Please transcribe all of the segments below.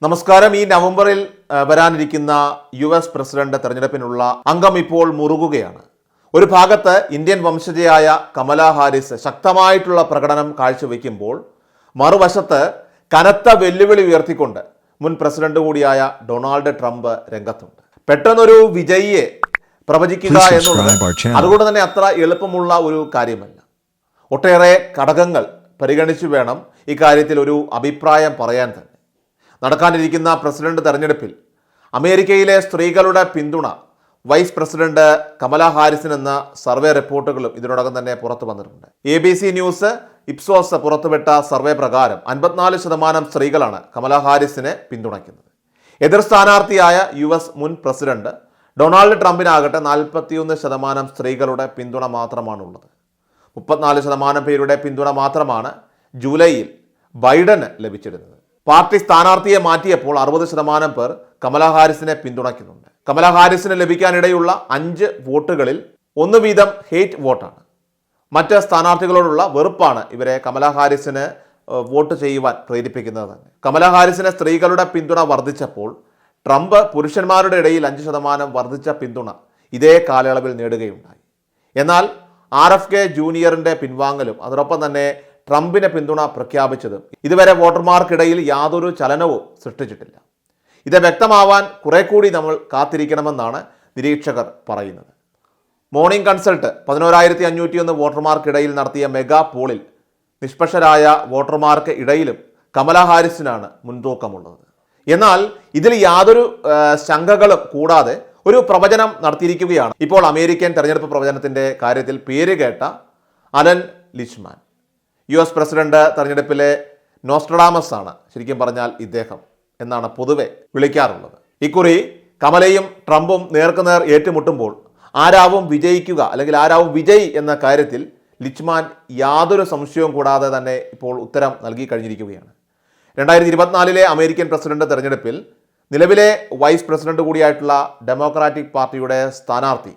നമസ്കാരം. ഈ നവംബറിൽ വരാനിരിക്കുന്ന US പ്രസിഡന്റ് തെരഞ്ഞെടുപ്പിനുള്ള അംഗം ഇപ്പോൾ മുറുകുകയാണ്. ഒരു ഭാഗത്ത് ഇന്ത്യൻ വംശജയായ കമലാ ഹാരിസ് ശക്തമായിട്ടുള്ള പ്രകടനം കാഴ്ചവെക്കുമ്പോൾ മറുവശത്ത് കനത്ത വെല്ലുവിളി ഉയർത്തിക്കൊണ്ട് മുൻ പ്രസിഡന്റ് കൂടിയായ ഡൊണാൾഡ് ട്രംപ് രംഗത്തുണ്ട്. പെട്ടെന്നൊരു വിജയിയെ പ്രവചിക്കുക എന്നുള്ളത് അതുകൊണ്ട് തന്നെ അത്ര എളുപ്പമുള്ള ഒരു കാര്യമല്ല. ഒട്ടേറെ ഘടകങ്ങൾ പരിഗണിച്ചു വേണം ഇക്കാര്യത്തിൽ ഒരു അഭിപ്രായം പറയാൻ തന്നെ. നടക്കാനിരിക്കുന്ന പ്രസിഡന്റ് തെരഞ്ഞെടുപ്പിൽ അമേരിക്കയിലെ സ്ത്രീകളുടെ പിന്തുണ വൈസ് പ്രസിഡന്റ് കമലാ ഹാരിസിനെന്ന സർവേ റിപ്പോർട്ടുകളും ഇതിനോടകം തന്നെ പുറത്തു വന്നിട്ടുണ്ട്. ABC ന്യൂസ് ഇപ്സോസ് പുറത്തുവിട്ട സർവേ പ്രകാരം 54% സ്ത്രീകളാണ് കമലാ ഹാരിസിനെ പിന്തുണയ്ക്കുന്നത്. എതിർ സ്ഥാനാർത്ഥിയായ US മുൻ പ്രസിഡന്റ് ഡൊണാൾഡ് ട്രംപിനാകട്ടെ 41% സ്ത്രീകളുടെ പിന്തുണ മാത്രമാണുള്ളത്. 34% പേരുടെ പിന്തുണ മാത്രമാണ് ജൂലൈയിൽ ബൈഡന് ലഭിച്ചിരുന്നത്. പാർട്ടി സ്ഥാനാർത്ഥിയെ മാറ്റിയപ്പോൾ 60% പേർ കമലാ ഹാരിസിനെ പിന്തുണയ്ക്കുന്നുണ്ട്. കമലാ ഹാരിസിന് ലഭിക്കാനിടയുള്ള 5 വോട്ടുകളിൽ 1 വീതം ഹേറ്റ് വോട്ടാണ്. മറ്റ് സ്ഥാനാർത്ഥികളോടുള്ള വെറുപ്പാണ് ഇവരെ കമലാ ഹാരിസിന് വോട്ട് ചെയ്യുവാൻ പ്രേരിപ്പിക്കുന്നത് തന്നെ. കമലാ ഹാരിസിന് സ്ത്രീകളുടെ പിന്തുണ വർദ്ധിച്ചപ്പോൾ ട്രംപ് പുരുഷന്മാരുടെ ഇടയിൽ 5% വർദ്ധിച്ച പിന്തുണ ഇതേ കാലയളവിൽ നേടുകയുണ്ടായി. എന്നാൽ RFK ജൂനിയറിന്റെ പിൻവാങ്ങലും അതോടൊപ്പം തന്നെ ട്രംപിനെ പിന്തുണ പ്രഖ്യാപിച്ചതും ഇതുവരെ വോട്ടർമാർക്കിടയിൽ യാതൊരു ചലനവും സൃഷ്ടിച്ചിട്ടില്ല. ഇത് വ്യക്തമാവാൻ കുറെ കൂടി നമ്മൾ കാത്തിരിക്കണമെന്നാണ് നിരീക്ഷകർ പറയുന്നത്. മോർണിംഗ് കൺസൾട്ട് 11,501 വോട്ടർമാർക്കിടയിൽ നടത്തിയ മെഗാ പോളിൽ നിഷ്പക്ഷരായ വോട്ടർമാർക്ക് ഇടയിലും കമലാ ഹാരിസിനാണ് മുൻതൂക്കമുള്ളത്. എന്നാൽ ഇതിൽ യാതൊരു ശങ്കകളും കൂടാതെ ഒരു പ്രവചനം നടത്തിയിരിക്കുകയാണ് ഇപ്പോൾ അമേരിക്കൻ തെരഞ്ഞെടുപ്പ് പ്രവചനത്തിൻ്റെ കാര്യത്തിൽ പേര് കേട്ട അലൻ ലിച്ച്മാൻ. US പ്രസിഡന്റ് തെരഞ്ഞെടുപ്പിലെ നോസ്ട്രഡാമസ് ആണ് ശരിക്കും പറഞ്ഞാൽ ഇദ്ദേഹം എന്നാണ് പൊതുവെ വിളിക്കാറുള്ളത്. ഇക്കുറി കമലയും ട്രംപും നേർക്കുനേർ ഏറ്റുമുട്ടുമ്പോൾ ആരാവും വിജയിക്കുക അല്ലെങ്കിൽ ആരാവും വിജയി എന്ന കാര്യത്തിൽ ലിച്ച്മാൻ യാതൊരു സംശയവും കൂടാതെ തന്നെ ഇപ്പോൾ ഉത്തരം നൽകി കഴിഞ്ഞിരിക്കുകയാണ്. 2024 അമേരിക്കൻ പ്രസിഡന്റ് തെരഞ്ഞെടുപ്പിൽ നിലവിലെ വൈസ് പ്രസിഡന്റ് കൂടിയായിട്ടുള്ള ഡെമോക്രാറ്റിക് പാർട്ടിയുടെ സ്ഥാനാർത്ഥി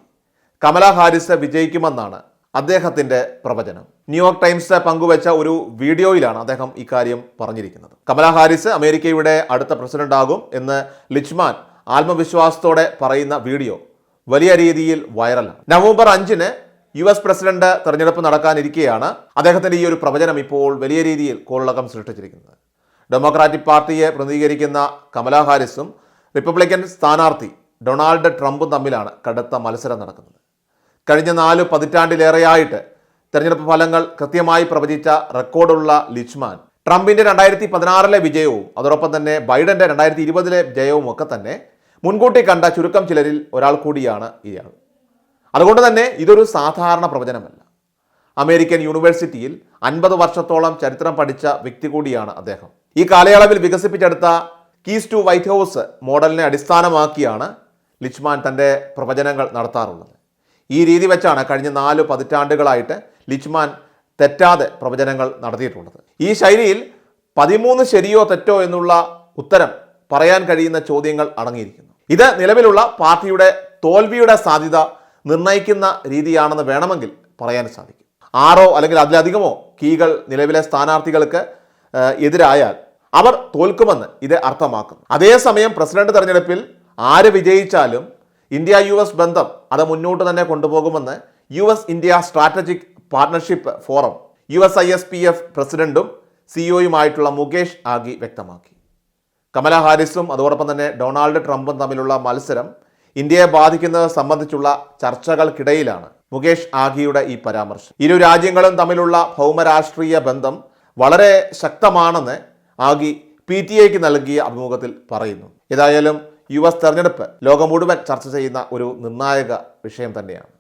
കമലാ ഹാരിസ് വിജയിക്കുമെന്നാണ് അദ്ദേഹത്തിൻ്റെ പ്രവചനം. ന്യൂയോർക്ക് ടൈംസ് പങ്കുവച്ച ഒരു വീഡിയോയിലാണ് അദ്ദേഹം ഇക്കാര്യം പറഞ്ഞിരിക്കുന്നത്. കമലാ ഹാരിസ് അമേരിക്കയുടെ അടുത്ത പ്രസിഡന്റ് ആകും എന്ന് ലിച്ച്മാൻ ആത്മവിശ്വാസത്തോടെ പറയുന്ന വീഡിയോ വലിയ രീതിയിൽ വൈറലാണ്. നവംബർ 5 US പ്രസിഡന്റ് തെരഞ്ഞെടുപ്പ് നടക്കാനിരിക്കെയാണ് അദ്ദേഹത്തിൻ്റെ ഈ ഒരു പ്രവചനം ഇപ്പോൾ വലിയ രീതിയിൽ കോളിളക്കം സൃഷ്ടിച്ചിരിക്കുന്നത്. ഡെമോക്രാറ്റിക് പാർട്ടിയെ പ്രതിനിധീകരിക്കുന്ന കമലാ ഹാരിസും റിപ്പബ്ലിക്കൻ സ്ഥാനാർത്ഥി ഡൊണാൾഡ് ട്രംപും തമ്മിലാണ് കടുത്ത മത്സരം നടക്കുന്നത്. കഴിഞ്ഞ 4 പതിറ്റാണ്ടിലേറെയായിട്ട് തെരഞ്ഞെടുപ്പ് ഫലങ്ങൾ കൃത്യമായി പ്രവചിച്ച റെക്കോർഡുള്ള ലിച്ച്മാൻ ട്രംപിൻ്റെ 2016 വിജയവും അതോടൊപ്പം തന്നെ ബൈഡന്റെ 2020 വിജയവും ഒക്കെ തന്നെ മുൻകൂട്ടി കണ്ട ചുരുക്കം ചിലരിൽ ഒരാൾ കൂടിയാണ് ഇയാൾ. അതുകൊണ്ട് തന്നെ ഇതൊരു സാധാരണ പ്രവചനമല്ല. അമേരിക്കൻ യൂണിവേഴ്സിറ്റിയിൽ 50 വർഷത്തോളം ചരിത്രം പഠിച്ച വ്യക്തി കൂടിയാണ് അദ്ദേഹം. ഈ കാലയളവിൽ വികസിപ്പിച്ചെടുത്ത കീസ് ടു വൈറ്റ് ഹൗസ് മോഡലിനെ അടിസ്ഥാനമാക്കിയാണ് ലിച്ച്മാൻ തൻ്റെ പ്രവചനങ്ങൾ നടത്താറുള്ളത്. ഈ രീതി വെച്ചാണ് കഴിഞ്ഞ 4 പതിറ്റാണ്ടുകളായിട്ട് ലിച്ച്മാൻ തെറ്റാതെ പ്രവചനങ്ങൾ നടത്തിയിട്ടുള്ളത്. ഈ ശൈലിയിൽ 13 ശരിയോ തെറ്റോ എന്നുള്ള ഉത്തരം പറയാൻ കഴിയുന്ന ചോദ്യങ്ങൾ അടങ്ങിയിരിക്കുന്നു. ഇത് നിലവിലുള്ള പാർട്ടിയുടെ തോൽവിയുടെ സാധ്യത നിർണ്ണയിക്കുന്ന രീതിയാണെന്ന് വേണമെങ്കിൽ പറയാൻ സാധിക്കും. 6 അല്ലെങ്കിൽ അതിലധികമോ കീകൾ നിലവിലെ സ്ഥാനാർത്ഥികൾക്ക് എതിരായാൽ അവർ തോൽക്കുമെന്ന് ഇത് അർത്ഥമാക്കുന്നു. അതേസമയം പ്രസിഡന്റ് തെരഞ്ഞെടുപ്പിൽ ആര് വിജയിച്ചാലും ഇന്ത്യ US ബന്ധം അത് മുന്നോട്ട് തന്നെ കൊണ്ടുപോകുമെന്ന് US India strategic partnership forum USISPF പ്രസിഡന്റും CEOയുമായിട്ടുള്ള മുകേഷ് ആഗി വ്യക്തമാക്കി. കമലാ ഹാരിസും അതോടൊപ്പം തന്നെ ഡൊണാൾഡ് ട്രംപും തമ്മിലുള്ള മത്സരം ഇന്ത്യയെ ബാധിക്കുന്നത് സംബന്ധിച്ചുള്ള ചർച്ചകൾക്കിടയിലാണ് മുകേഷ് ആഗിയുടെ ഈ പരാമർശം. ഇരു രാജ്യങ്ങളും തമ്മിലുള്ള ഭൗമരാഷ്ട്രീയ ബന്ധം വളരെ ശക്തമാണെന്ന് ആഗി PTAക്ക് നൽകിയ അഭിമുഖത്തിൽ പറയുന്നു. ഏതായാലും US തെരഞ്ഞെടുപ്പ് ലോകം മുഴുവൻ ചർച്ച ചെയ്യുന്ന ഒരു നിർണായക വിഷയം തന്നെയാണ്.